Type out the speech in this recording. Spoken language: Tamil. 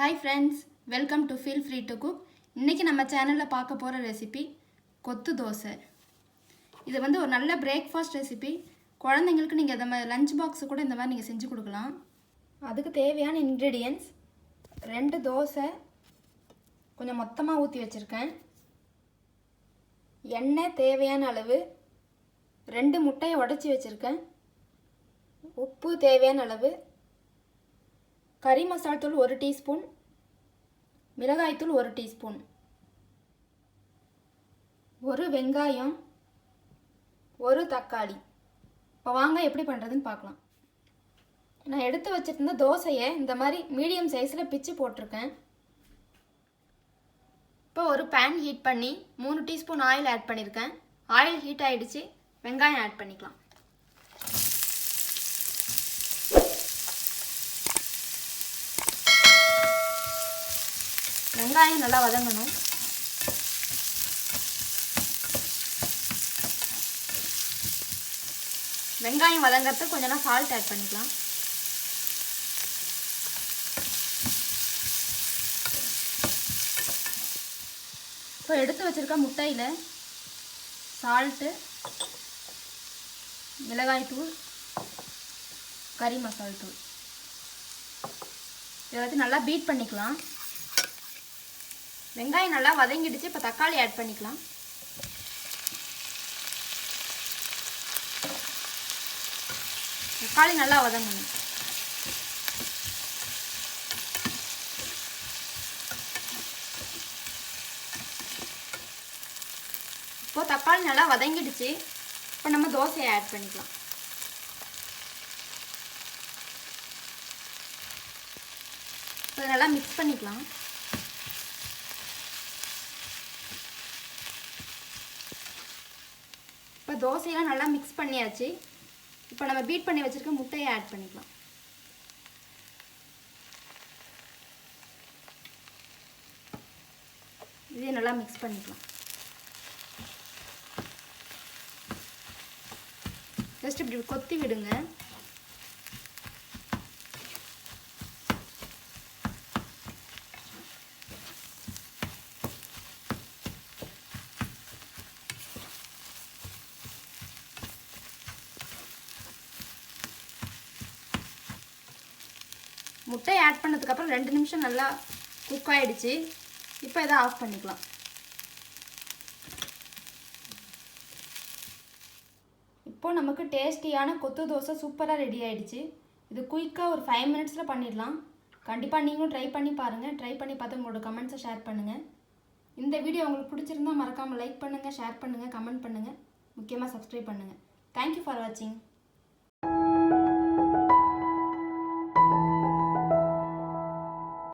Hi friends, welcome to Feel Free to Cook. இன்னைக்கு நம்ம சேனல்ல பார்க்க போற ரெசிபி கொத்து தோசை. இது வந்து ஒரு நல்ல பிரேக்ஃபாஸ்ட் ரெசிபி. குழந்தைகளுக்கு நீங்க அத லஞ்ச் பாக்ஸ் கூட இந்த மாதிரி நீங்க செஞ்சு கொடுக்கலாம். அதுக்கு தேவையான இன்கிரிடியன்ட்ஸ் 2 தோசை கொஞ்சம் மொத்தமா ஊத்தி வச்சிருக்கேன். எண்ணெய் தேவையான அளவு, 2 முட்டையை உடைச்சி வச்சிருக்கேன். உப்பு தேவையான அளவு, கறி மசாலா தூள் 1 டீஸ்பூன், மிளகாய் தூள் 1 டீஸ்பூன், ஒரு வெங்காயம், ஒரு தக்காளி. இப்போ வாங்க எப்படி பண்ணுறதுன்னு பார்க்கலாம். நான் எடுத்து வச்சிருந்த தோசையை இந்த மாதிரி மீடியம் சைஸில் பிச்சு போட்டிருக்கேன். இப்போ ஒரு பேன் ஹீட் பண்ணி 3 டீஸ்பூன் ஆயில் ஆட் பண்ணியிருக்கேன். ஆயில் ஹீட் ஆகிடுச்சு, வெங்காயம் ஆட் பண்ணிக்கலாம். வெங்காயம் நல்லா வதங்கணும். வெங்காயம் வதங்கிறதுக்கு கொஞ்சம் நேரம் சால்ட் ஆட் பண்ணிக்கலாம். இப்போ எடுத்து வச்சிருக்க முட்டையில் சால்ட்டு, மிளகாய் தூள், கறி மசாலா தூள் எல்லாத்தையும் நல்லா பீட் பண்ணிக்கலாம். வெங்காயம் நல்லா வதங்கிடுச்சு. இப்போ தக்காளி ஆட் பண்ணிக்கலாம். தக்காளி நல்லா வதங்கணும். இப்போ தக்காளி நல்லா வதங்கிடுச்சு. இப்போ நம்ம தோசையை ஆட் பண்ணிக்கலாம். இப்போ நல்லா மிக்ஸ் பண்ணிக்கலாம். இப்போ தோசையெல்லாம் நல்லா மிக்ஸ் பண்ணியாச்சு. இப்போ நம்ம பீட் பண்ணி வச்சிருக்க முட்டையை ஆட் பண்ணிக்கலாம். இதையும் நல்லா மிக்ஸ் பண்ணிக்கலாம். ஜஸ்ட் இப்படி கொத்தி விடுங்க. முட்டை ஆட் பண்ணதுக்கப்புறம் 2 நிமிஷம் நல்லா குக் ஆகிடுச்சு. இப்போ இதை ஆஃப் பண்ணிக்கலாம். இப்போது நமக்கு டேஸ்டியான கொத்து தோசை சூப்பராக ரெடி ஆகிடுச்சு. இது குயிக்காக ஒரு 5 மினிட்ஸில் பண்ணிடலாம். கண்டிப்பாக நீங்களும் ட்ரை பண்ணி பாருங்கள். ட்ரை பண்ணி பார்த்து உங்களோட கமெண்ட்ஸை ஷேர் பண்ணுங்கள். இந்த வீடியோ உங்களுக்கு பிடிச்சிருந்தால் மறக்காமல் லைக் பண்ணுங்கள், ஷேர் பண்ணுங்கள், கமெண்ட் பண்ணுங்கள், முக்கியமாக சப்ஸ்கிரைப் பண்ணுங்கள். தேங்க்யூ ஃபார் வாட்சிங்.